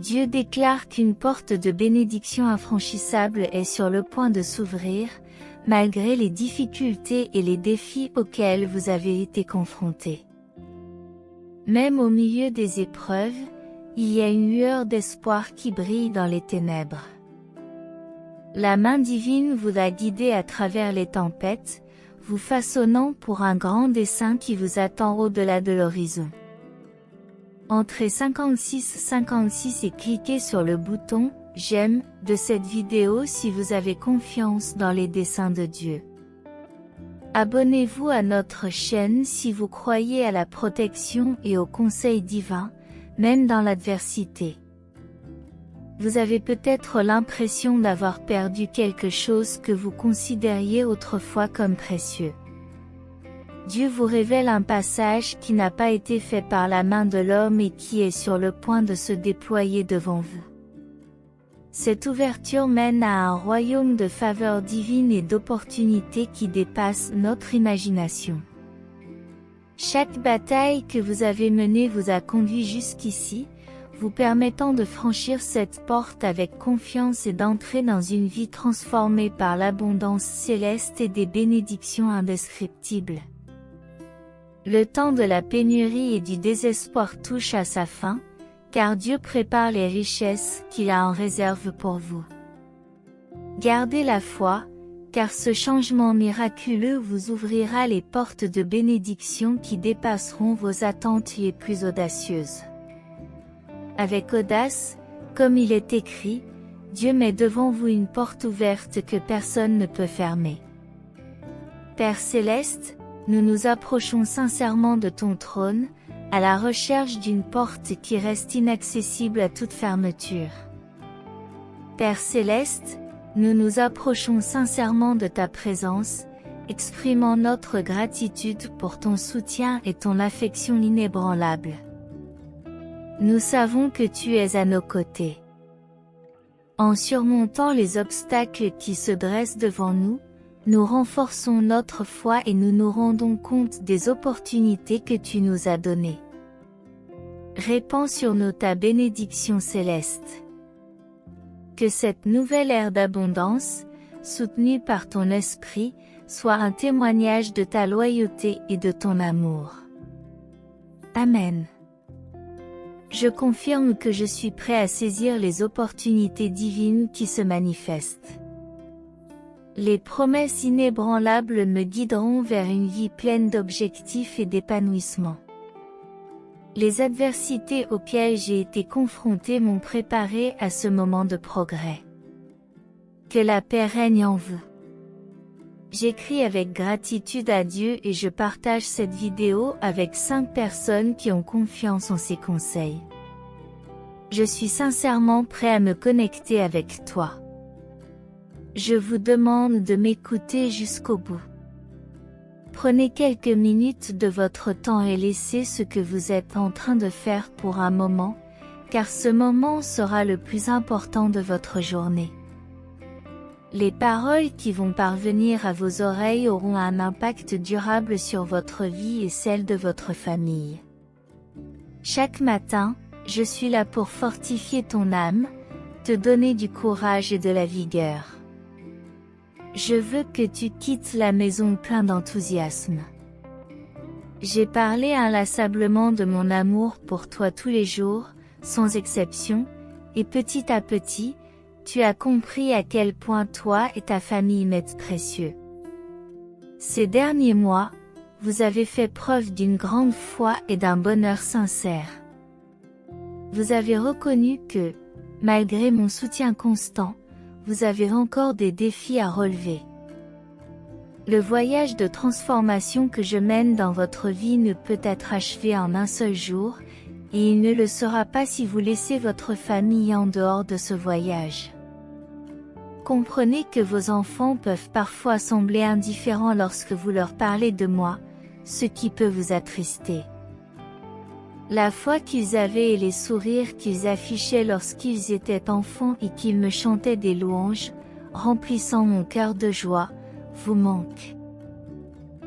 Dieu déclare qu'une porte de bénédiction infranchissable est sur le point de s'ouvrir, malgré les difficultés et les défis auxquels vous avez été confrontés. Même au milieu des épreuves, il y a une lueur d'espoir qui brille dans les ténèbres. La main divine vous a guidé à travers les tempêtes, vous façonnant pour un grand dessein qui vous attend au-delà de l'horizon. Entrez 56 et cliquez sur le bouton « J'aime » de cette vidéo si vous avez confiance dans les desseins de Dieu. Abonnez-vous à notre chaîne si vous croyez à la protection et au conseil divin, même dans l'adversité. Vous avez peut-être l'impression d'avoir perdu quelque chose que vous considériez autrefois comme précieux. Dieu vous révèle un passage qui n'a pas été fait par la main de l'homme et qui est sur le point de se déployer devant vous. Cette ouverture mène à un royaume de faveur divine et d'opportunités qui dépasse notre imagination. Chaque bataille que vous avez menée vous a conduit jusqu'ici, vous permettant de franchir cette porte avec confiance et d'entrer dans une vie transformée par l'abondance céleste et des bénédictions indescriptibles. Le temps de la pénurie et du désespoir touche à sa fin, car Dieu prépare les richesses qu'il a en réserve pour vous. Gardez la foi, car ce changement miraculeux vous ouvrira les portes de bénédiction qui dépasseront vos attentes les plus audacieuses. Avec audace, comme il est écrit, Dieu met devant vous une porte ouverte que personne ne peut fermer. Père céleste, nous nous approchons sincèrement de ton trône, à la recherche d'une porte qui reste inaccessible à toute fermeture. Père céleste, nous nous approchons sincèrement de ta présence, exprimant notre gratitude pour ton soutien et ton affection inébranlable. Nous savons que tu es à nos côtés. En surmontant les obstacles qui se dressent devant nous, nous renforçons notre foi et nous nous rendons compte des opportunités que tu nous as données. Répands sur nous ta bénédiction céleste. Que cette nouvelle ère d'abondance, soutenue par ton esprit, soit un témoignage de ta loyauté et de ton amour. Amen. Je confirme que je suis prêt à saisir les opportunités divines qui se manifestent. Les promesses inébranlables me guideront vers une vie pleine d'objectifs et d'épanouissement. Les adversités auxquelles j'ai été confronté m'ont préparé à ce moment de progrès. Que la paix règne en vous. J'écris avec gratitude à Dieu et je partage cette vidéo avec 5 personnes qui ont confiance en ses conseils. Je suis sincèrement prêt à me connecter avec toi. Je vous demande de m'écouter jusqu'au bout. Prenez quelques minutes de votre temps et laissez ce que vous êtes en train de faire pour un moment, car ce moment sera le plus important de votre journée. Les paroles qui vont parvenir à vos oreilles auront un impact durable sur votre vie et celle de votre famille. Chaque matin, je suis là pour fortifier ton âme, te donner du courage et de la vigueur. Je veux que tu quittes la maison plein d'enthousiasme. J'ai parlé inlassablement de mon amour pour toi tous les jours, sans exception, et petit à petit, tu as compris à quel point toi et ta famille m'êtes précieux. Ces derniers mois, vous avez fait preuve d'une grande foi et d'un bonheur sincère. Vous avez reconnu que, malgré mon soutien constant, vous avez encore des défis à relever. Le voyage de transformation que je mène dans votre vie ne peut être achevé en un seul jour, et il ne le sera pas si vous laissez votre famille en dehors de ce voyage. Comprenez que vos enfants peuvent parfois sembler indifférents lorsque vous leur parlez de moi, ce qui peut vous attrister. La foi qu'ils avaient et les sourires qu'ils affichaient lorsqu'ils étaient enfants et qu'ils me chantaient des louanges, remplissant mon cœur de joie, vous manquent.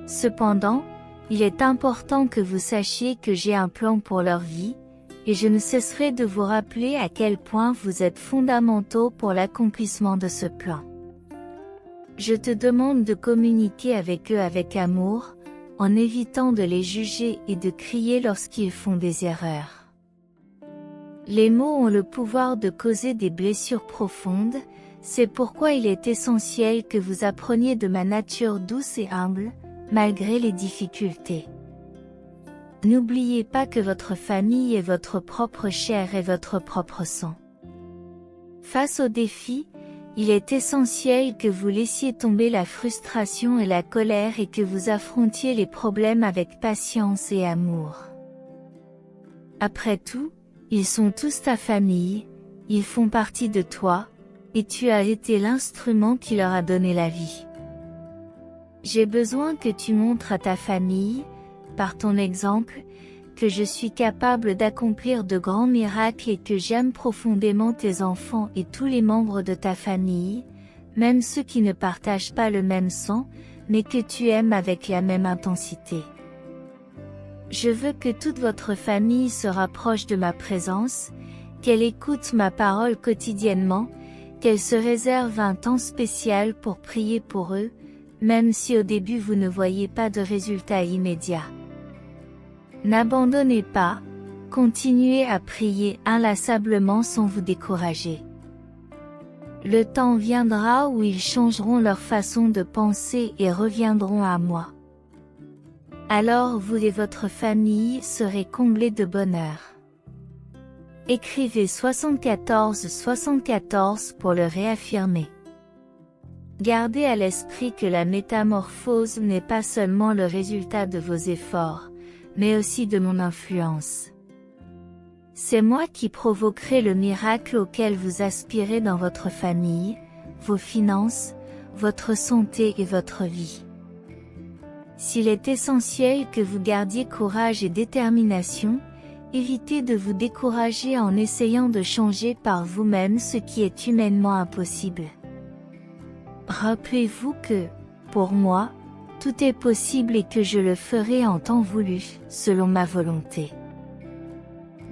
Cependant, il est important que vous sachiez que j'ai un plan pour leur vie, et je ne cesserai de vous rappeler à quel point vous êtes fondamentaux pour l'accomplissement de ce plan. Je te demande de communiquer avec eux avec amour, en évitant de les juger et de crier lorsqu'ils font des erreurs. Les mots ont le pouvoir de causer des blessures profondes, c'est pourquoi il est essentiel que vous appreniez de ma nature douce et humble, malgré les difficultés. N'oubliez pas que votre famille est votre propre chair et votre propre sang. Face aux défis, il est essentiel que vous laissiez tomber la frustration et la colère et que vous affrontiez les problèmes avec patience et amour. Après tout, ils sont tous ta famille, ils font partie de toi, et tu as été l'instrument qui leur a donné la vie. J'ai besoin que tu montres à ta famille, par ton exemple, que je suis capable d'accomplir de grands miracles et que j'aime profondément tes enfants et tous les membres de ta famille, même ceux qui ne partagent pas le même sang, mais que tu aimes avec la même intensité. Je veux que toute votre famille se rapproche de ma présence, qu'elle écoute ma parole quotidiennement, qu'elle se réserve un temps spécial pour prier pour eux, même si au début vous ne voyez pas de résultats immédiats. N'abandonnez pas, continuez à prier inlassablement sans vous décourager. Le temps viendra où ils changeront leur façon de penser et reviendront à moi. Alors vous et votre famille serez comblés de bonheur. Écrivez 74 pour le réaffirmer. Gardez à l'esprit que la métamorphose n'est pas seulement le résultat de vos efforts, mais aussi de mon influence. C'est moi qui provoquerai le miracle auquel vous aspirez dans votre famille, vos finances, votre santé et votre vie. S'il est essentiel que vous gardiez courage et détermination, évitez de vous décourager en essayant de changer par vous-même ce qui est humainement impossible. Rappelez-vous que, pour moi, tout est possible et que je le ferai en temps voulu, selon ma volonté.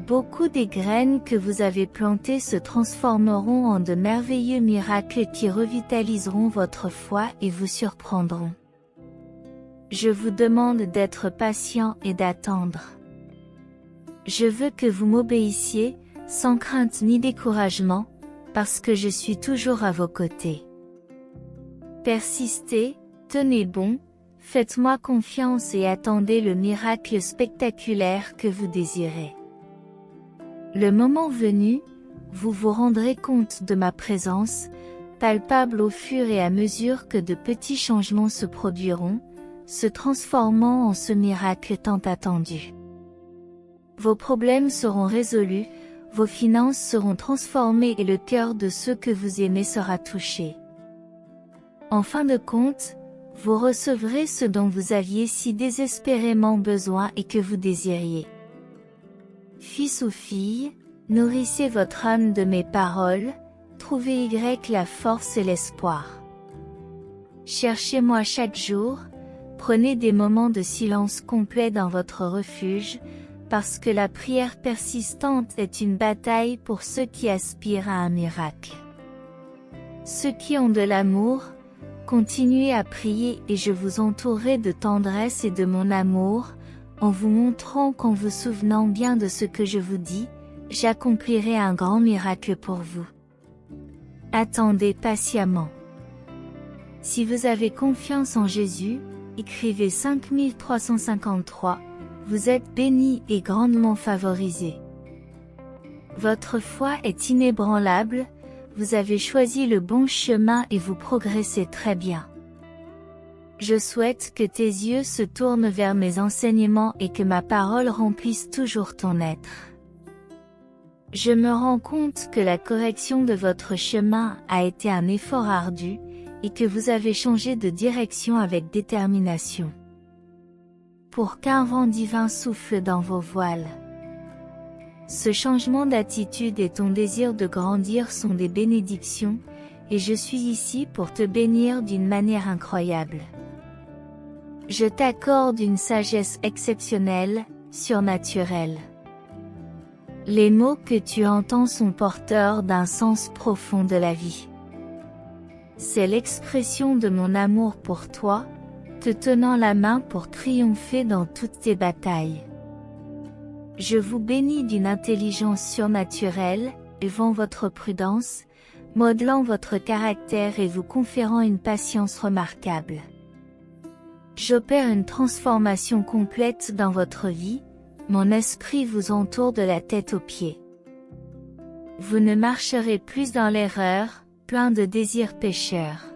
Beaucoup des graines que vous avez plantées se transformeront en de merveilleux miracles qui revitaliseront votre foi et vous surprendront. Je vous demande d'être patient et d'attendre. Je veux que vous m'obéissiez, sans crainte ni découragement, parce que je suis toujours à vos côtés. Persistez, tenez bon, faites-moi confiance et attendez le miracle spectaculaire que vous désirez. Le moment venu, vous vous rendrez compte de ma présence, palpable au fur et à mesure que de petits changements se produiront, se transformant en ce miracle tant attendu. Vos problèmes seront résolus, vos finances seront transformées et le cœur de ceux que vous aimez sera touché. En fin de compte, vous recevrez ce dont vous aviez si désespérément besoin et que vous désiriez. Fils ou fille, nourrissez votre âme de mes paroles, trouvez la force et l'espoir. Cherchez-moi chaque jour, prenez des moments de silence complet dans votre refuge, parce que la prière persistante est une bataille pour ceux qui aspirent à un miracle. Ceux qui ont de l'amour, continuez à prier et je vous entourerai de tendresse et de mon amour, en vous montrant qu'en vous souvenant bien de ce que je vous dis, j'accomplirai un grand miracle pour vous. Attendez patiemment. Si vous avez confiance en Jésus, écrivez 5353, vous êtes béni et grandement favorisé. Votre foi est inébranlable, vous avez choisi le bon chemin et vous progressez très bien. Je souhaite que tes yeux se tournent vers mes enseignements et que ma parole remplisse toujours ton être. Je me rends compte que la correction de votre chemin a été un effort ardu, et que vous avez changé de direction avec détermination. Pour qu'un vent divin souffle dans vos voiles. Ce changement d'attitude et ton désir de grandir sont des bénédictions, et je suis ici pour te bénir d'une manière incroyable. Je t'accorde une sagesse exceptionnelle, surnaturelle. Les mots que tu entends sont porteurs d'un sens profond de la vie. C'est l'expression de mon amour pour toi, te tenant la main pour triompher dans toutes tes batailles. Je vous bénis d'une intelligence surnaturelle, élevant votre prudence, modelant votre caractère et vous conférant une patience remarquable. J'opère une transformation complète dans votre vie, mon esprit vous entoure de la tête aux pieds. Vous ne marcherez plus dans l'erreur, plein de désirs pécheurs.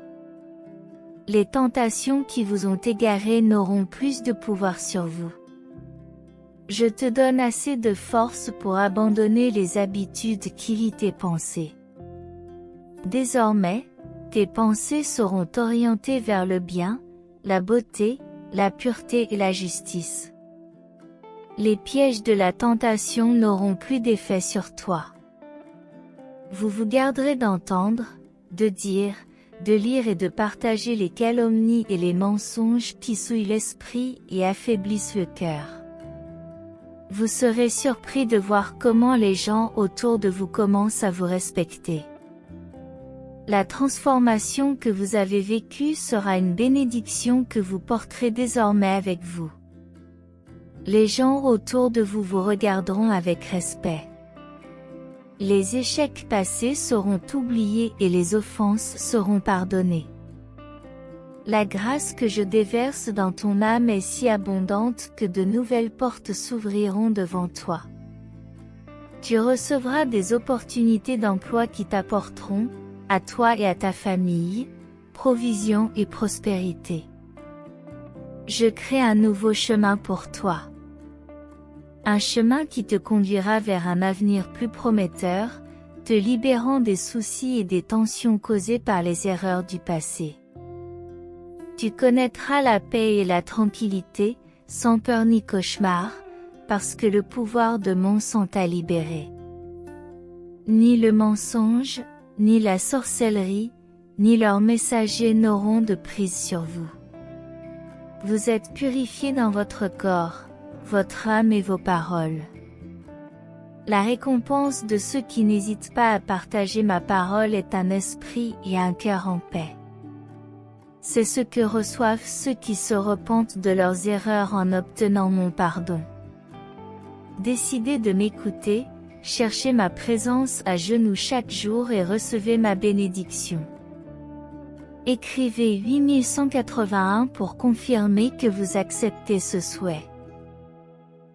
Les tentations qui vous ont égaré n'auront plus de pouvoir sur vous. Je te donne assez de force pour abandonner les habitudes qui lient tes pensées. Désormais, tes pensées seront orientées vers le bien, la beauté, la pureté et la justice. Les pièges de la tentation n'auront plus d'effet sur toi. Vous vous garderez d'entendre, de dire, de lire et de partager les calomnies et les mensonges qui souillent l'esprit et affaiblissent le cœur. Vous serez surpris de voir comment les gens autour de vous commencent à vous respecter. La transformation que vous avez vécue sera une bénédiction que vous porterez désormais avec vous. Les gens autour de vous vous regarderont avec respect. Les échecs passés seront oubliés et les offenses seront pardonnées. La grâce que je déverse dans ton âme est si abondante que de nouvelles portes s'ouvriront devant toi. Tu recevras des opportunités d'emploi qui t'apporteront, à toi et à ta famille, provision et prospérité. Je crée un nouveau chemin pour toi. Un chemin qui te conduira vers un avenir plus prometteur, te libérant des soucis et des tensions causées par les erreurs du passé. Tu connaîtras la paix et la tranquillité, sans peur ni cauchemar, parce que le pouvoir de mon sang t'a libéré. Ni le mensonge, ni la sorcellerie, ni leurs messagers n'auront de prise sur vous. Vous êtes purifiés dans votre corps, votre âme et vos paroles. La récompense de ceux qui n'hésitent pas à partager ma parole est un esprit et un cœur en paix. C'est ce que reçoivent ceux qui se repentent de leurs erreurs en obtenant mon pardon. Décidez de m'écouter, cherchez ma présence à genoux chaque jour et recevez ma bénédiction. Écrivez 8181 pour confirmer que vous acceptez ce souhait.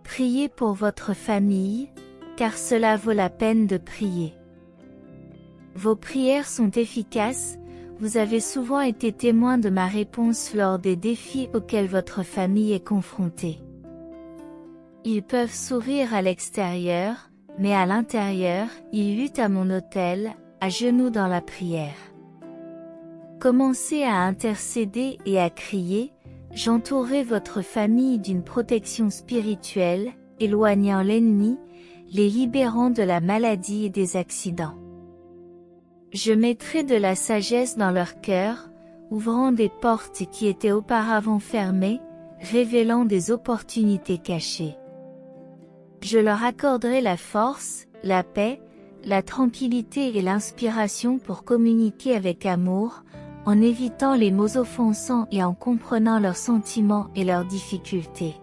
Priez pour votre famille, car cela vaut la peine de prier. Vos prières sont efficaces, vous avez souvent été témoin de ma réponse lors des défis auxquels votre famille est confrontée. Ils peuvent sourire à l'extérieur, mais à l'intérieur, ils luttent à mon autel, à genoux dans la prière. Commencez à intercéder et à crier, j'entourerai votre famille d'une protection spirituelle, éloignant l'ennemi, les libérant de la maladie et des accidents. Je mettrai de la sagesse dans leur cœur, ouvrant des portes qui étaient auparavant fermées, révélant des opportunités cachées. Je leur accorderai la force, la paix, la tranquillité et l'inspiration pour communiquer avec amour, en évitant les mots offensants et en comprenant leurs sentiments et leurs difficultés.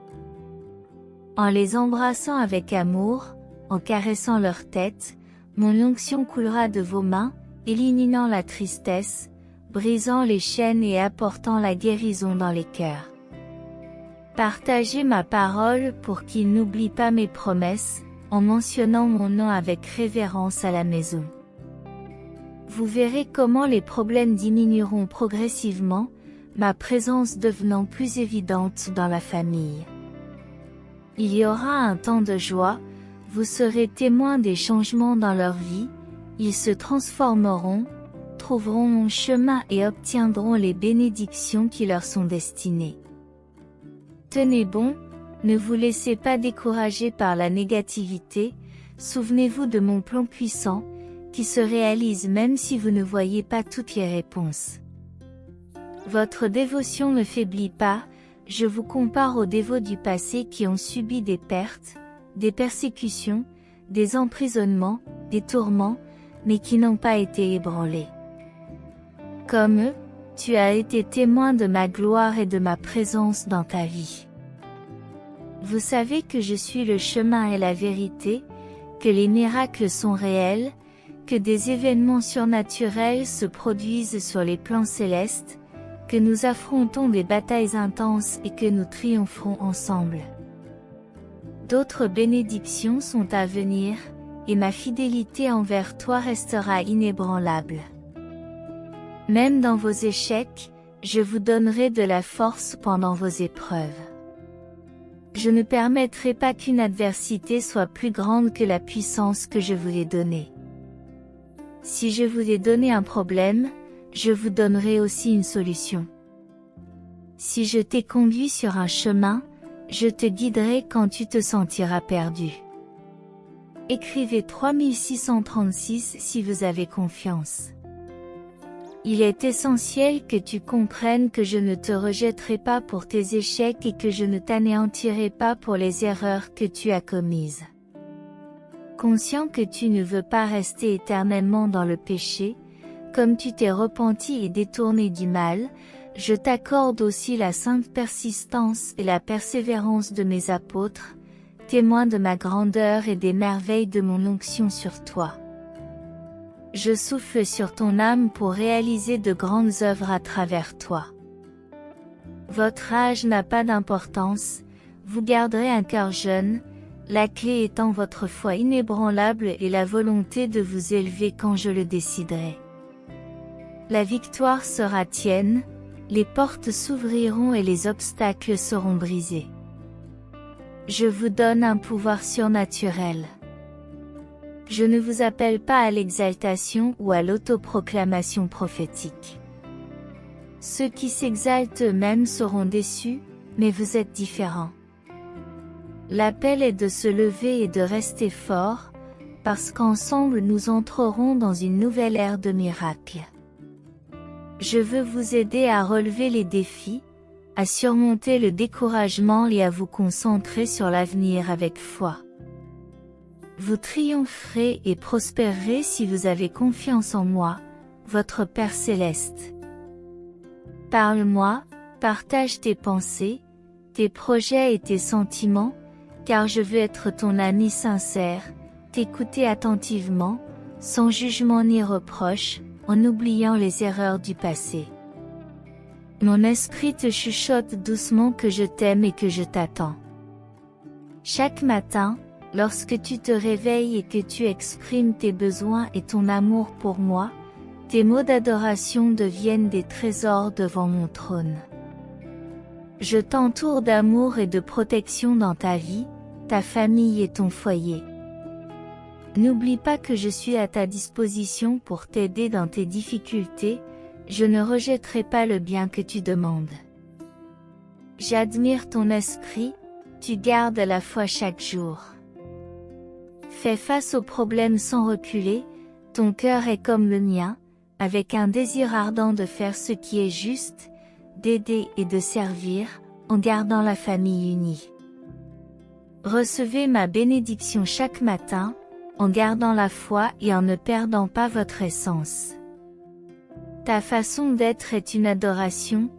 En les embrassant avec amour, en caressant leur tête, mon onction coulera de vos mains, éliminant la tristesse, brisant les chaînes et apportant la guérison dans les cœurs. Partagez ma parole pour qu'ils n'oublient pas mes promesses, en mentionnant mon nom avec révérence à la maison. Vous verrez comment les problèmes diminueront progressivement, ma présence devenant plus évidente dans la famille. Il y aura un temps de joie, vous serez témoins des changements dans leur vie, ils se transformeront, trouveront mon chemin et obtiendront les bénédictions qui leur sont destinées. Tenez bon, ne vous laissez pas décourager par la négativité, souvenez-vous de mon plan puissant, qui se réalise même si vous ne voyez pas toutes les réponses. Votre dévotion ne faiblit pas, je vous compare aux dévots du passé qui ont subi des pertes, des persécutions, des emprisonnements, des tourments, mais qui n'ont pas été ébranlés. Comme eux, tu as été témoin de ma gloire et de ma présence dans ta vie. Vous savez que je suis le chemin et la vérité, que les miracles sont réels, que des événements surnaturels se produisent sur les plans célestes, que nous affrontons des batailles intenses et que nous triompherons ensemble. D'autres bénédictions sont à venir, et ma fidélité envers toi restera inébranlable. Même dans vos échecs, je vous donnerai de la force pendant vos épreuves. Je ne permettrai pas qu'une adversité soit plus grande que la puissance que je vous ai donnée. Si je vous ai donné un problème, je vous donnerai aussi une solution. Si je t'ai conduit sur un chemin, je te guiderai quand tu te sentiras perdu. Écrivez 3636 si vous avez confiance. Il est essentiel que tu comprennes que je ne te rejetterai pas pour tes échecs et que je ne t'anéantirai pas pour les erreurs que tu as commises. Conscient que tu ne veux pas rester éternellement dans le péché, comme tu t'es repenti et détourné du mal, je t'accorde aussi la sainte persistance et la persévérance de mes apôtres, témoins de ma grandeur et des merveilles de mon onction sur toi. Je souffle sur ton âme pour réaliser de grandes œuvres à travers toi. Votre âge n'a pas d'importance, vous garderez un cœur jeune, la clé étant votre foi inébranlable et la volonté de vous élever quand je le déciderai. La victoire sera tienne, les portes s'ouvriront et les obstacles seront brisés. Je vous donne un pouvoir surnaturel. Je ne vous appelle pas à l'exaltation ou à l'autoproclamation prophétique. Ceux qui s'exaltent eux-mêmes seront déçus, mais vous êtes différents. L'appel est de se lever et de rester fort, parce qu'ensemble nous entrerons dans une nouvelle ère de miracles. Je veux vous aider à relever les défis, à surmonter le découragement et à vous concentrer sur l'avenir avec foi. Vous triompherez et prospérerez si vous avez confiance en moi, votre Père céleste. Parle-moi, partage tes pensées, tes projets et tes sentiments, car je veux être ton ami sincère, t'écouter attentivement, sans jugement ni reproche, en oubliant les erreurs du passé. Mon esprit te chuchote doucement que je t'aime et que je t'attends. Chaque matin, lorsque tu te réveilles et que tu exprimes tes besoins et ton amour pour moi, tes mots d'adoration deviennent des trésors devant mon trône. Je t'entoure d'amour et de protection dans ta vie, ta famille et ton foyer. N'oublie pas que je suis à ta disposition pour t'aider dans tes difficultés, je ne rejetterai pas le bien que tu demandes. J'admire ton esprit, tu gardes la foi chaque jour. Fais face aux problèmes sans reculer, ton cœur est comme le mien, avec un désir ardent de faire ce qui est juste, d'aider et de servir, en gardant la famille unie. Recevez ma bénédiction chaque matin, en gardant la foi et en ne perdant pas votre essence. Ta façon d'être est une adoration,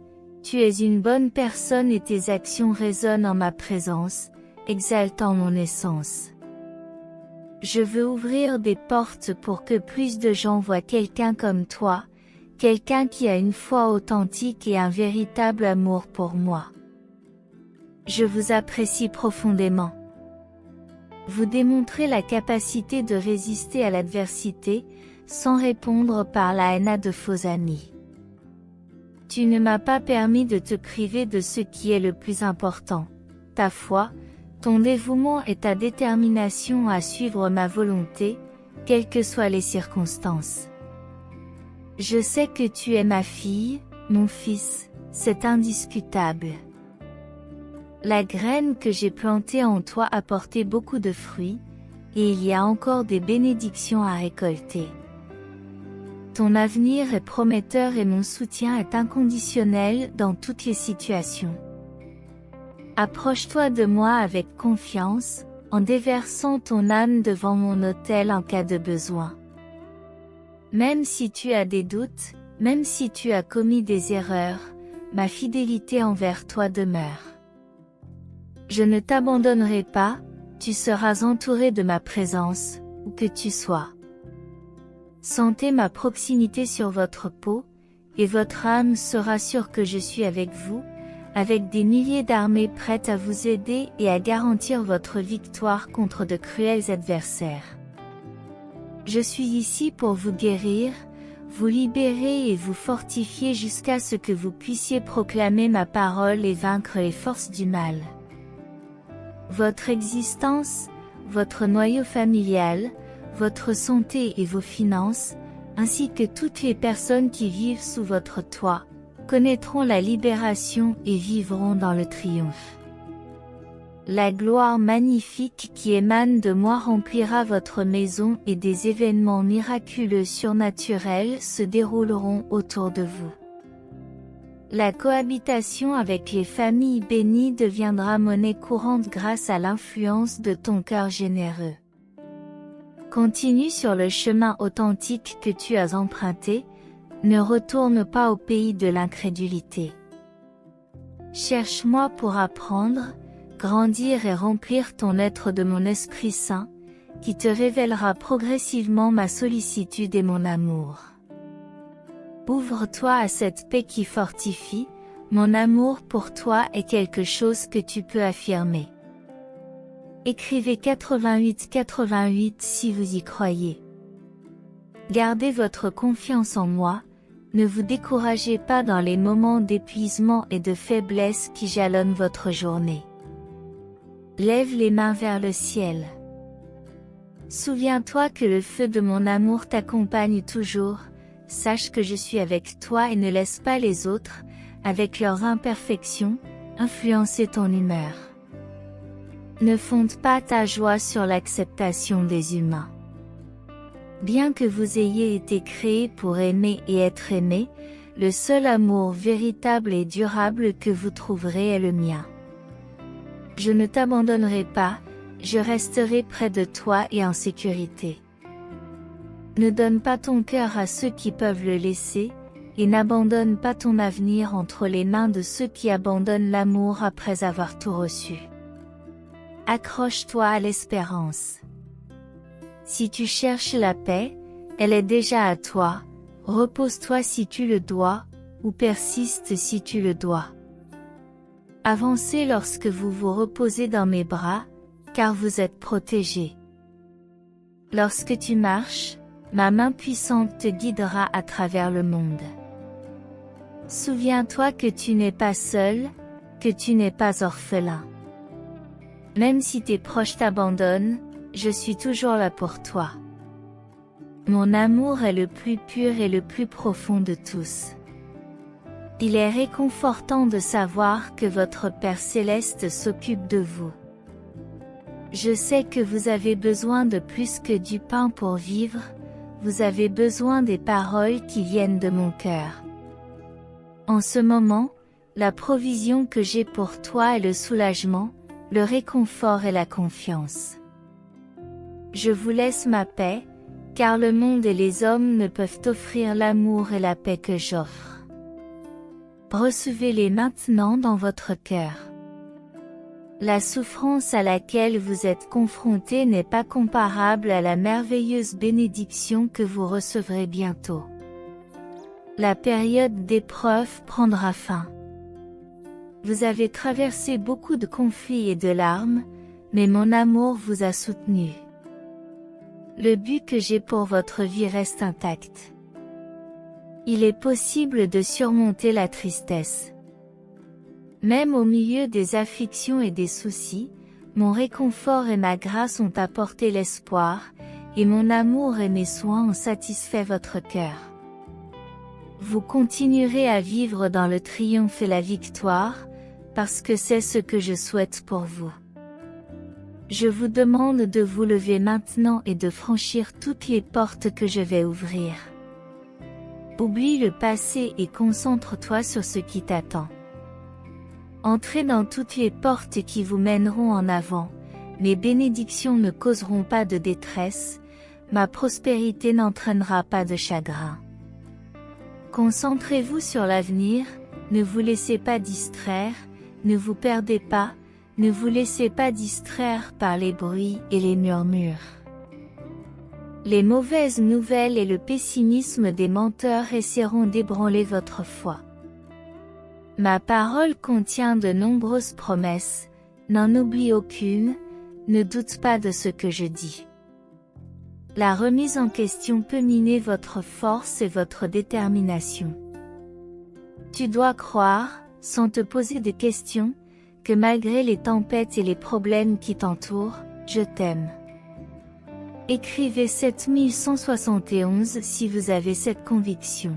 tu es une bonne personne et tes actions résonnent en ma présence, exaltant mon essence. Je veux ouvrir des portes pour que plus de gens voient quelqu'un comme toi, quelqu'un qui a une foi authentique et un véritable amour pour moi. Je vous apprécie profondément. Vous démontrez la capacité de résister à l'adversité, sans répondre par la haine à de faux amis. Tu ne m'as pas permis de te priver de ce qui est le plus important, ta foi, ton dévouement et ta détermination à suivre ma volonté, quelles que soient les circonstances. Je sais que tu es ma fille, mon fils, c'est indiscutable. La graine que j'ai plantée en toi a porté beaucoup de fruits, et il y a encore des bénédictions à récolter. Ton avenir est prometteur et mon soutien est inconditionnel dans toutes les situations. Approche-toi de moi avec confiance, en déversant ton âme devant mon autel en cas de besoin. Même si tu as des doutes, même si tu as commis des erreurs, ma fidélité envers toi demeure. Je ne t'abandonnerai pas, tu seras entouré de ma présence, où que tu sois. Sentez ma proximité sur votre peau, et votre âme sera sûre que je suis avec vous, avec des milliers d'armées prêtes à vous aider et à garantir votre victoire contre de cruels adversaires. Je suis ici pour vous guérir, vous libérer et vous fortifier jusqu'à ce que vous puissiez proclamer ma parole et vaincre les forces du mal. Votre existence, votre noyau familial, votre santé et vos finances, ainsi que toutes les personnes qui vivent sous votre toit, connaîtront la libération et vivront dans le triomphe. La gloire magnifique qui émane de moi remplira votre maison et des événements miraculeux surnaturels se dérouleront autour de vous. La cohabitation avec les familles bénies deviendra monnaie courante grâce à l'influence de ton cœur généreux. Continue sur le chemin authentique que tu as emprunté, ne retourne pas au pays de l'incrédulité. Cherche-moi pour apprendre, grandir et remplir ton être de mon Esprit Saint, qui te révélera progressivement ma sollicitude et mon amour. Ouvre-toi à cette paix qui fortifie, mon amour pour toi est quelque chose que tu peux affirmer. Écrivez 88 si vous y croyez. Gardez votre confiance en moi, ne vous découragez pas dans les moments d'épuisement et de faiblesse qui jalonnent votre journée. Lève les mains vers le ciel. Souviens-toi que le feu de mon amour t'accompagne toujours, sache que je suis avec toi et ne laisse pas les autres, avec leurs imperfections, influencer ton humeur. Ne fonde pas ta joie sur l'acceptation des humains. Bien que vous ayez été créés pour aimer et être aimés, le seul amour véritable et durable que vous trouverez est le mien. Je ne t'abandonnerai pas, je resterai près de toi et en sécurité. Ne donne pas ton cœur à ceux qui peuvent le laisser, et n'abandonne pas ton avenir entre les mains de ceux qui abandonnent l'amour après avoir tout reçu. Accroche-toi à l'espérance. Si tu cherches la paix, elle est déjà à toi, repose-toi si tu le dois, ou persiste si tu le dois. Avancez lorsque vous vous reposez dans mes bras, car vous êtes protégés. Lorsque tu marches, ma main puissante te guidera à travers le monde. Souviens-toi que tu n'es pas seul, que tu n'es pas orphelin. Même si tes proches t'abandonnent, je suis toujours là pour toi. Mon amour est le plus pur et le plus profond de tous. Il est réconfortant de savoir que votre Père Céleste s'occupe de vous. Je sais que vous avez besoin de plus que du pain pour vivre, vous avez besoin des paroles qui viennent de mon cœur. En ce moment, la provision que j'ai pour toi est le soulagement, le réconfort et la confiance. Je vous laisse ma paix, car le monde et les hommes ne peuvent offrir l'amour et la paix que j'offre. Recevez-les maintenant dans votre cœur. La souffrance à laquelle vous êtes confrontés n'est pas comparable à la merveilleuse bénédiction que vous recevrez bientôt. La période d'épreuve prendra fin. Vous avez traversé beaucoup de conflits et de larmes, mais mon amour vous a soutenu. Le but que j'ai pour votre vie reste intact. Il est possible de surmonter la tristesse. Même au milieu des afflictions et des soucis, mon réconfort et ma grâce ont apporté l'espoir, et mon amour et mes soins ont satisfait votre cœur. Vous continuerez à vivre dans le triomphe et la victoire, parce que c'est ce que je souhaite pour vous. Je vous demande de vous lever maintenant et de franchir toutes les portes que je vais ouvrir. Oublie le passé et concentre-toi sur ce qui t'attend. Entrez dans toutes les portes qui vous mèneront en avant, mes bénédictions ne causeront pas de détresse, ma prospérité n'entraînera pas de chagrin. Concentrez-vous sur l'avenir, ne vous laissez pas distraire, ne vous perdez pas, ne vous laissez pas distraire par les bruits et les murmures. Les mauvaises nouvelles et le pessimisme des menteurs essaieront d'ébranler votre foi. Ma parole contient de nombreuses promesses, n'en oublie aucune, ne doute pas de ce que je dis. La remise en question peut miner votre force et votre détermination. Tu dois croire, sans te poser de questions, que malgré les tempêtes et les problèmes qui t'entourent, je t'aime. Écrivez 7171 si vous avez cette conviction.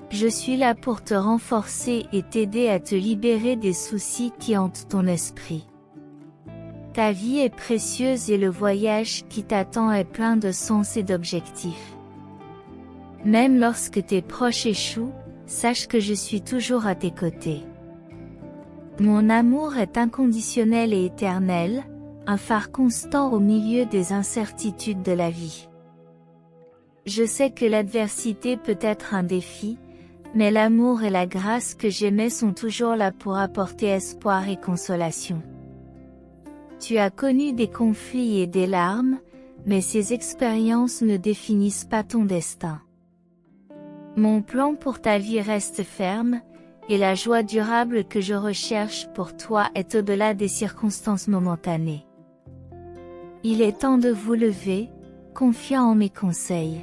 Je suis là pour te renforcer et t'aider à te libérer des soucis qui hantent ton esprit. Ta vie est précieuse et le voyage qui t'attend est plein de sens et d'objectifs. Même lorsque tes proches échouent, sache que je suis toujours à tes côtés. Mon amour est inconditionnel et éternel, un phare constant au milieu des incertitudes de la vie. Je sais que l'adversité peut être un défi, mais l'amour et la grâce que j'aimais sont toujours là pour apporter espoir et consolation. Tu as connu des conflits et des larmes, mais ces expériences ne définissent pas ton destin. Mon plan pour ta vie reste ferme, et la joie durable que je recherche pour toi est au-delà des circonstances momentanées. Il est temps de vous lever, confiant en mes conseils.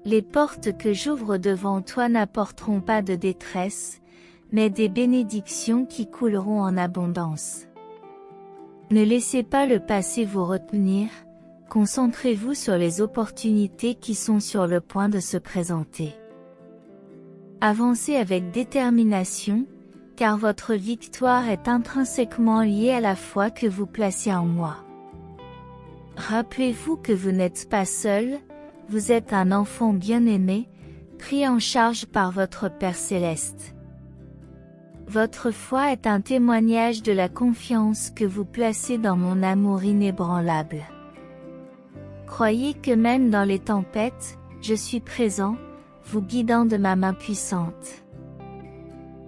Les portes que j'ouvre devant toi n'apporteront pas de détresse, mais des bénédictions qui couleront en abondance. Ne laissez pas le passé vous retenir, concentrez-vous sur les opportunités qui sont sur le point de se présenter. Avancez avec détermination, car votre victoire est intrinsèquement liée à la foi que vous placez en moi. Rappelez-vous que vous n'êtes pas seul, vous êtes un enfant bien-aimé, pris en charge par votre Père Céleste. Votre foi est un témoignage de la confiance que vous placez dans mon amour inébranlable. Croyez que même dans les tempêtes, je suis présent, vous guidant de ma main puissante.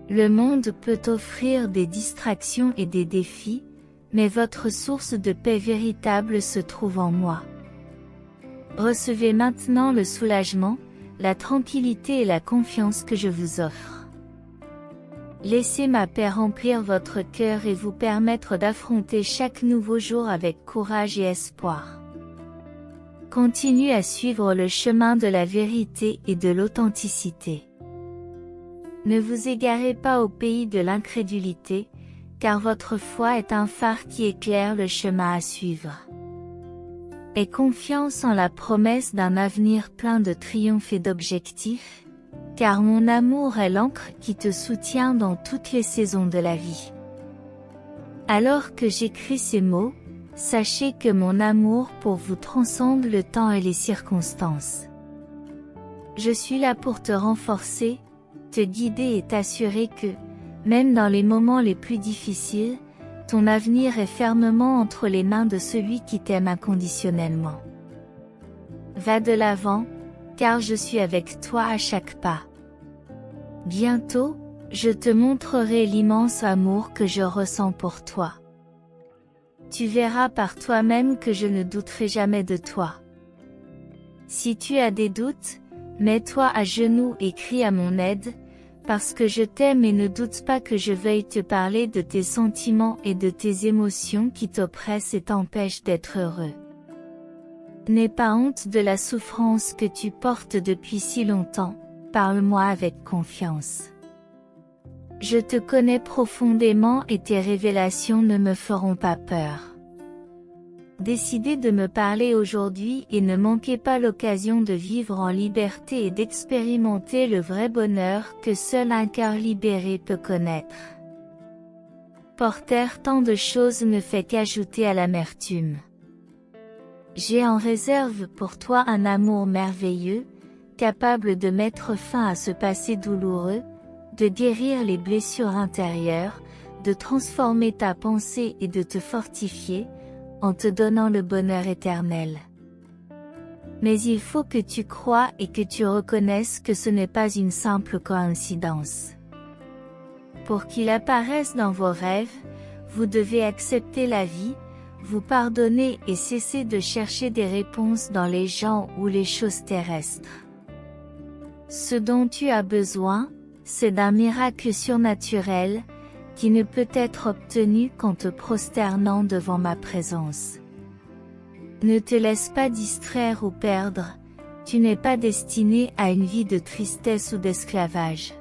Le monde peut offrir des distractions et des défis, mais votre source de paix véritable se trouve en moi. Recevez maintenant le soulagement, la tranquillité et la confiance que je vous offre. Laissez ma paix remplir votre cœur et vous permettre d'affronter chaque nouveau jour avec courage et espoir. Continuez à suivre le chemin de la vérité et de l'authenticité. Ne vous égarez pas au pays de l'incrédulité, car votre foi est un phare qui éclaire le chemin à suivre. Aie confiance en la promesse d'un avenir plein de triomphes et d'objectifs, car mon amour est l'encre qui te soutient dans toutes les saisons de la vie. Alors que j'écris ces mots, sachez que mon amour pour vous transcende le temps et les circonstances. Je suis là pour te renforcer, te guider et t'assurer que, même dans les moments les plus difficiles, ton avenir est fermement entre les mains de celui qui t'aime inconditionnellement. Va de l'avant, car je suis avec toi à chaque pas. Bientôt, je te montrerai l'immense amour que je ressens pour toi. Tu verras par toi-même que je ne douterai jamais de toi. Si tu as des doutes, mets-toi à genoux et crie à mon aide, parce que je t'aime et ne doute pas que je veuille te parler de tes sentiments et de tes émotions qui t'oppressent et t'empêchent d'être heureux. N'aie pas honte de la souffrance que tu portes depuis si longtemps, parle-moi avec confiance. Je te connais profondément et tes révélations ne me feront pas peur. Décidez de me parler aujourd'hui et ne manquez pas l'occasion de vivre en liberté et d'expérimenter le vrai bonheur que seul un cœur libéré peut connaître. Porter tant de choses ne fait qu'ajouter à l'amertume. J'ai en réserve pour toi un amour merveilleux, capable de mettre fin à ce passé douloureux, de guérir les blessures intérieures, de transformer ta pensée et de te fortifier, en te donnant le bonheur éternel. Mais il faut que tu crois et que tu reconnaisses que ce n'est pas une simple coïncidence. Pour qu'il apparaisse dans vos rêves, vous devez accepter la vie, vous pardonner et cesser de chercher des réponses dans les gens ou les choses terrestres. Ce dont tu as besoin, c'est d'un miracle surnaturel, qui ne peut être obtenu qu'en te prosternant devant ma présence. Ne te laisse pas distraire ou perdre, tu n'es pas destiné à une vie de tristesse ou d'esclavage.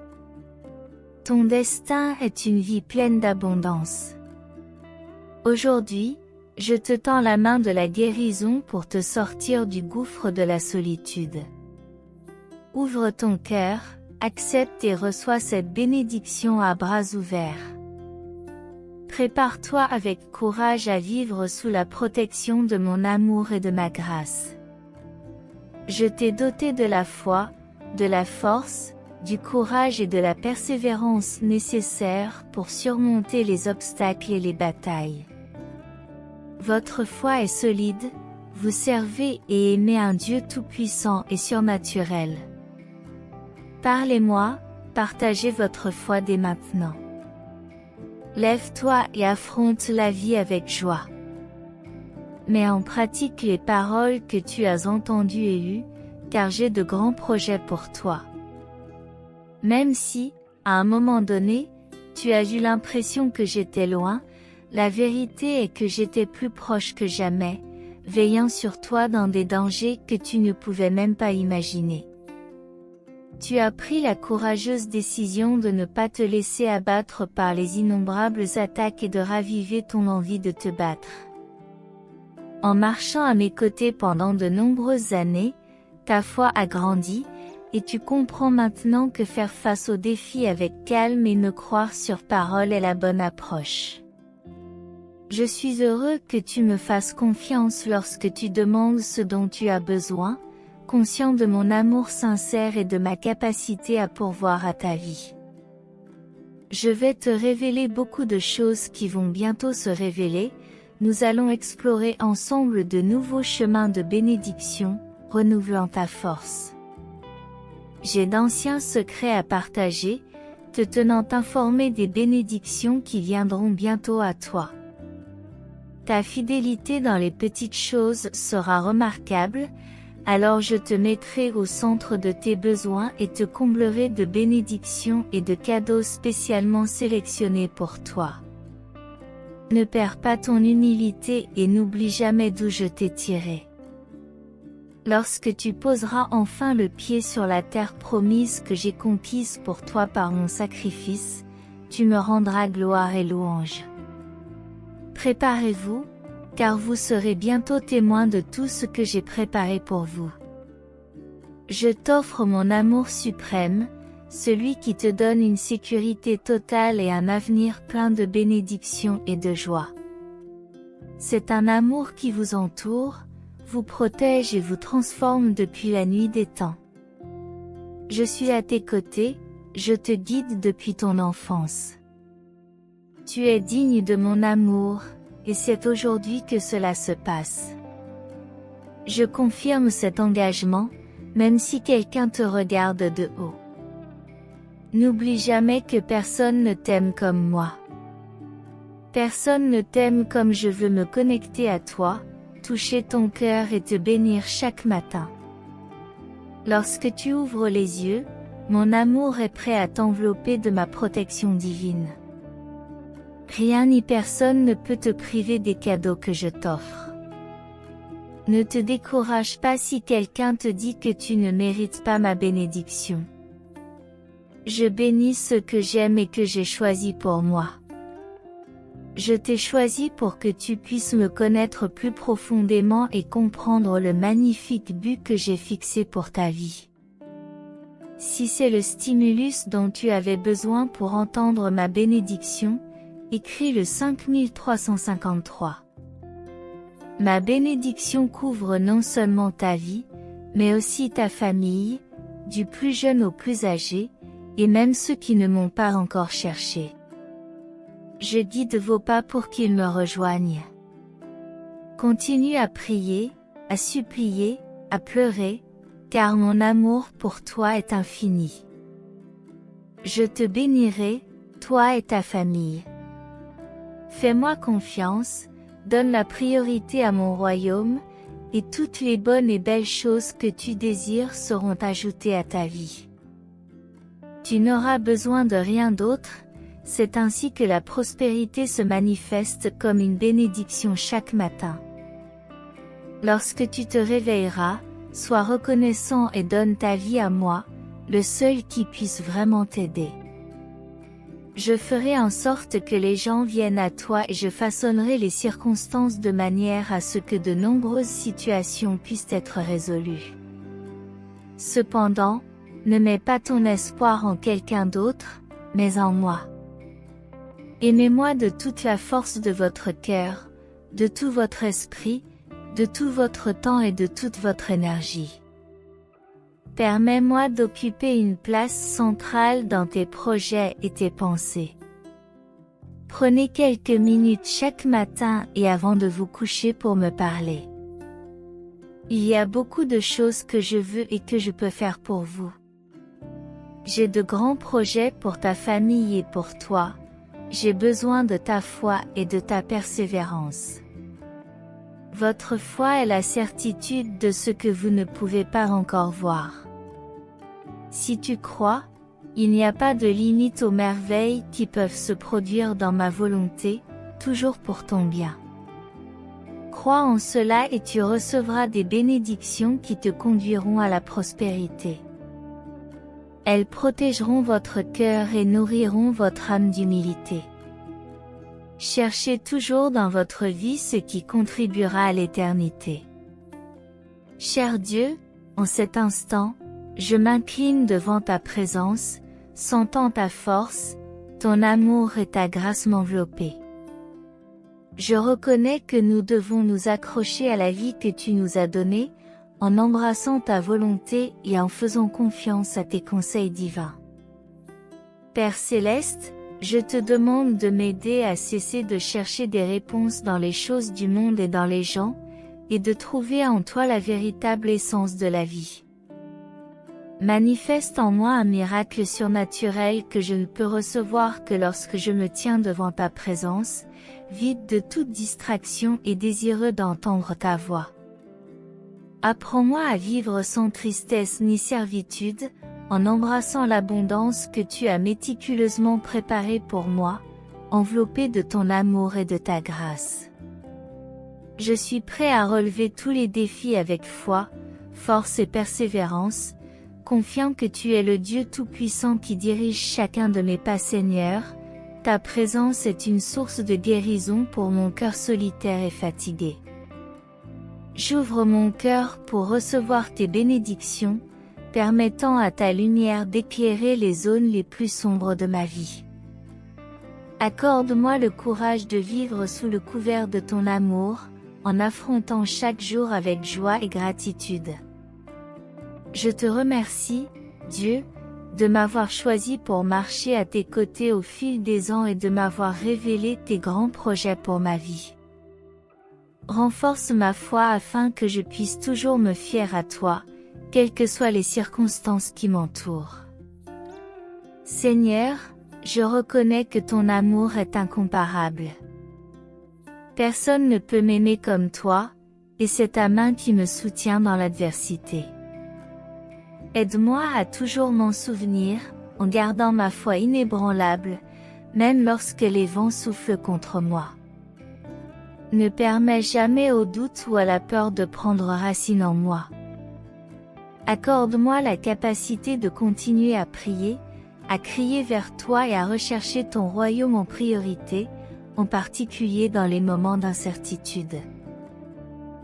Ton destin est une vie pleine d'abondance. Aujourd'hui, je te tends la main de la guérison pour te sortir du gouffre de la solitude. Ouvre ton cœur, accepte et reçois cette bénédiction à bras ouverts. Prépare-toi avec courage à vivre sous la protection de mon amour et de ma grâce. Je t'ai doté de la foi, de la force, du courage et de la persévérance nécessaires pour surmonter les obstacles et les batailles. Votre foi est solide, vous servez et aimez un Dieu tout-puissant et surnaturel. Parlez-moi, partagez votre foi dès maintenant. Lève-toi et affronte la vie avec joie. Mets en pratique les paroles que tu as entendues et lues, car j'ai de grands projets pour toi. Même si, à un moment donné, tu as eu l'impression que j'étais loin, la vérité est que j'étais plus proche que jamais, veillant sur toi dans des dangers que tu ne pouvais même pas imaginer. Tu as pris la courageuse décision de ne pas te laisser abattre par les innombrables attaques et de raviver ton envie de te battre. En marchant à mes côtés pendant de nombreuses années, ta foi a grandi, et tu comprends maintenant que faire face aux défis avec calme et me croire sur parole est la bonne approche. Je suis heureux que tu me fasses confiance lorsque tu demandes ce dont tu as besoin, conscient de mon amour sincère et de ma capacité à pourvoir à ta vie. Je vais te révéler beaucoup de choses qui vont bientôt se révéler, nous allons explorer ensemble de nouveaux chemins de bénédiction, renouvelant ta force. J'ai d'anciens secrets à partager, te tenant informé des bénédictions qui viendront bientôt à toi. Ta fidélité dans les petites choses sera remarquable, alors je te mettrai au centre de tes besoins et te comblerai de bénédictions et de cadeaux spécialement sélectionnés pour toi. Ne perds pas ton humilité et n'oublie jamais d'où je t'ai tiré. Lorsque tu poseras enfin le pied sur la terre promise que j'ai conquise pour toi par mon sacrifice, tu me rendras gloire et louange. Préparez-vous, car vous serez bientôt témoins de tout ce que j'ai préparé pour vous. Je t'offre mon amour suprême, celui qui te donne une sécurité totale et un avenir plein de bénédictions et de joie. C'est un amour qui vous entoure, vous protège et vous transforme depuis la nuit des temps. Je suis à tes côtés, je te guide depuis ton enfance. Tu es digne de mon amour, et c'est aujourd'hui que cela se passe. Je confirme cet engagement, même si quelqu'un te regarde de haut. N'oublie jamais que personne ne t'aime comme moi. Personne ne t'aime comme je veux me connecter à toi, toucher ton cœur et te bénir chaque matin. Lorsque tu ouvres les yeux, mon amour est prêt à t'envelopper de ma protection divine. Rien ni personne ne peut te priver des cadeaux que je t'offre. Ne te décourage pas si quelqu'un te dit que tu ne mérites pas ma bénédiction. Je bénis ceux que j'aime et que j'ai choisis pour moi. Je t'ai choisi pour que tu puisses me connaître plus profondément et comprendre le magnifique but que j'ai fixé pour ta vie. Si c'est le stimulus dont tu avais besoin pour entendre ma bénédiction, écris le 5353. Ma bénédiction couvre non seulement ta vie, mais aussi ta famille, du plus jeune au plus âgé, et même ceux qui ne m'ont pas encore cherché. Je guide vos pas pour qu'ils me rejoignent. Continue à prier, à supplier, à pleurer, car mon amour pour toi est infini. Je te bénirai, toi et ta famille. Fais-moi confiance, donne la priorité à mon royaume, et toutes les bonnes et belles choses que tu désires seront ajoutées à ta vie. Tu n'auras besoin de rien d'autre, c'est ainsi que la prospérité se manifeste comme une bénédiction chaque matin. Lorsque tu te réveilleras, sois reconnaissant et donne ta vie à moi, le seul qui puisse vraiment t'aider. Je ferai en sorte que les gens viennent à toi et je façonnerai les circonstances de manière à ce que de nombreuses situations puissent être résolues. Cependant, ne mets pas ton espoir en quelqu'un d'autre, mais en moi. Aimez-moi de toute la force de votre cœur, de tout votre esprit, de tout votre temps et de toute votre énergie. Permets-moi d'occuper une place centrale dans tes projets et tes pensées. Prenez quelques minutes chaque matin et avant de vous coucher pour me parler. Il y a beaucoup de choses que je veux et que je peux faire pour vous. J'ai de grands projets pour ta famille et pour toi. J'ai besoin de ta foi et de ta persévérance. Votre foi est la certitude de ce que vous ne pouvez pas encore voir. Si tu crois, il n'y a pas de limite aux merveilles qui peuvent se produire dans ma volonté, toujours pour ton bien. Crois en cela et tu recevras des bénédictions qui te conduiront à la prospérité. Elles protégeront votre cœur et nourriront votre âme d'humilité. Cherchez toujours dans votre vie ce qui contribuera à l'éternité. Cher Dieu, en cet instant, je m'incline devant ta présence, sentant ta force, ton amour et ta grâce m'envelopper. Je reconnais que nous devons nous accrocher à la vie que tu nous as donnée, en embrassant ta volonté et en faisant confiance à tes conseils divins. Père Céleste, je te demande de m'aider à cesser de chercher des réponses dans les choses du monde et dans les gens, et de trouver en toi la véritable essence de la vie. Manifeste en moi un miracle surnaturel que je ne peux recevoir que lorsque je me tiens devant ta présence, vide de toute distraction et désireux d'entendre ta voix. Apprends-moi à vivre sans tristesse ni servitude, en embrassant l'abondance que tu as méticuleusement préparée pour moi, enveloppée de ton amour et de ta grâce. Je suis prêt à relever tous les défis avec foi, force et persévérance, confiant que tu es le Dieu Tout-Puissant qui dirige chacun de mes pas, Seigneur. Ta présence est une source de guérison pour mon cœur solitaire et fatigué. J'ouvre mon cœur pour recevoir tes bénédictions, permettant à ta lumière d'éclairer les zones les plus sombres de ma vie. Accorde-moi le courage de vivre sous le couvert de ton amour, en affrontant chaque jour avec joie et gratitude. Je te remercie, Dieu, de m'avoir choisi pour marcher à tes côtés au fil des ans et de m'avoir révélé tes grands projets pour ma vie. Renforce ma foi afin que je puisse toujours me fier à toi, quelles que soient les circonstances qui m'entourent. Seigneur, je reconnais que ton amour est incomparable. Personne ne peut m'aimer comme toi, et c'est ta main qui me soutient dans l'adversité. Aide-moi à toujours m'en souvenir, en gardant ma foi inébranlable, même lorsque les vents soufflent contre moi. Ne permets jamais au doute ou à la peur de prendre racine en moi. Accorde-moi la capacité de continuer à prier, à crier vers toi et à rechercher ton royaume en priorité, en particulier dans les moments d'incertitude.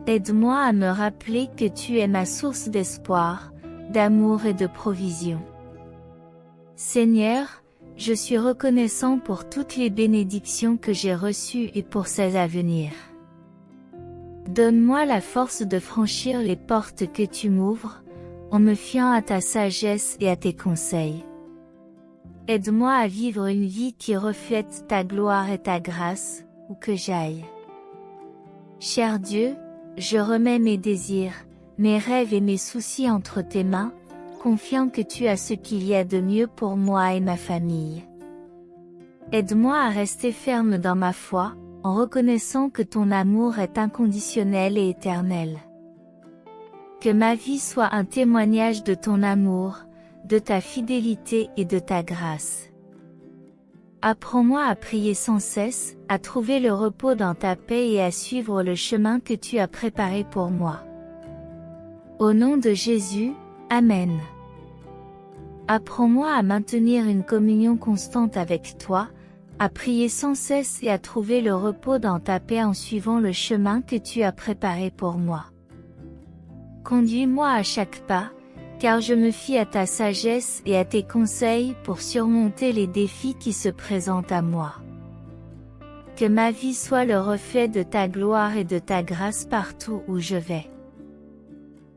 Aide-moi à me rappeler que tu es ma source d'espoir, d'amour et de provision. Seigneur, je suis reconnaissant pour toutes les bénédictions que j'ai reçues et pour celles à venir. Donne-moi la force de franchir les portes que tu m'ouvres, en me fiant à ta sagesse et à tes conseils. Aide-moi à vivre une vie qui reflète ta gloire et ta grâce, où que j'aille. Cher Dieu, je remets mes désirs, mes rêves et mes soucis entre tes mains, confiant que tu as ce qu'il y a de mieux pour moi et ma famille. Aide-moi à rester ferme dans ma foi, en reconnaissant que ton amour est inconditionnel et éternel. Que ma vie soit un témoignage de ton amour, de ta fidélité et de ta grâce. Apprends-moi à prier sans cesse, à trouver le repos dans ta paix et à suivre le chemin que tu as préparé pour moi. Au nom de Jésus, Amen. Apprends-moi à maintenir une communion constante avec toi, à prier sans cesse et à trouver le repos dans ta paix en suivant le chemin que tu as préparé pour moi. Conduis-moi à chaque pas, car je me fie à ta sagesse et à tes conseils pour surmonter les défis qui se présentent à moi. Que ma vie soit le reflet de ta gloire et de ta grâce partout où je vais.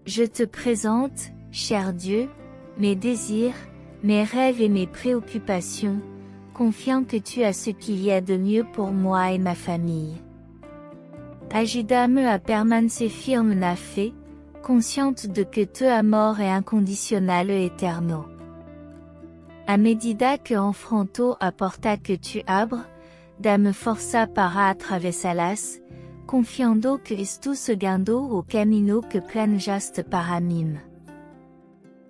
Je te présente, cher Dieu, mes désirs, mes rêves et mes préoccupations, confiant que tu as ce qu'il y a de mieux pour moi et ma famille. Ajuda-me a permanere firme na fe, consciente de que teu amor é incondicional e eterno. À medida que enfronto a porta que tu abres, dá-me força para atravessá-las, confiando que estou seguindo o caminho que planejaste para mim.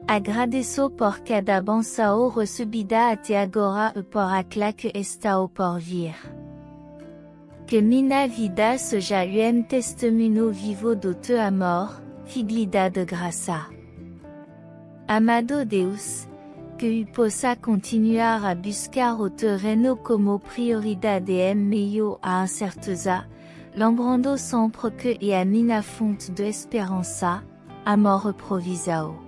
Agradeço por cada benção recebida até agora e por aquela que está por vir. Que minha vida seja testemunho vivo do teu amor, fidelidade e graça. Amado Deus, que eu possa continuar a buscar o teu reino como prioridade em meio à incerteza, lembrando sempre que é a minha fonte de esperança, amor provisão.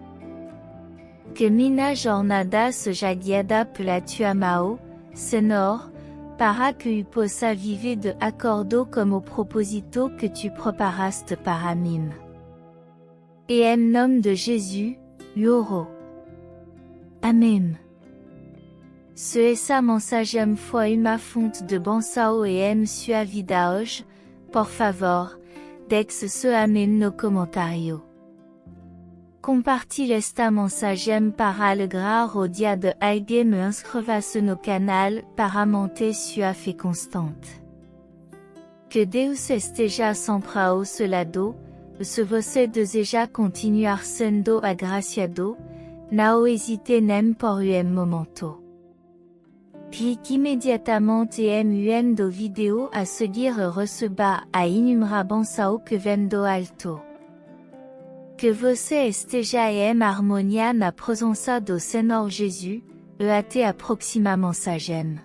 Que minha jornada seja guiada pela tua mão, Senhor, para que eu possa viver de acordo com o propósito que tu preparaste para mim. Et en nom de Jésus, oro. Amen. Se essa mensagem foi uma fonte de bênção e em sua vida hoje, por favor, deixe seu amém no comentário. Compartilhe esta mensagem para alegrar o dia de alguém e inscreva-se no canal para manter sua fé constante. Que Deus esteja sempre ao seu lado. Se você deseja continuar sendo agraciado, não hesite nem por um momento. Clique imediatamente em do vídeo a seguir e receba a inúmera bênção que vem do alto. Que você esteja em harmonia na presença do Senhor Jesus, e até a próxima mensagem.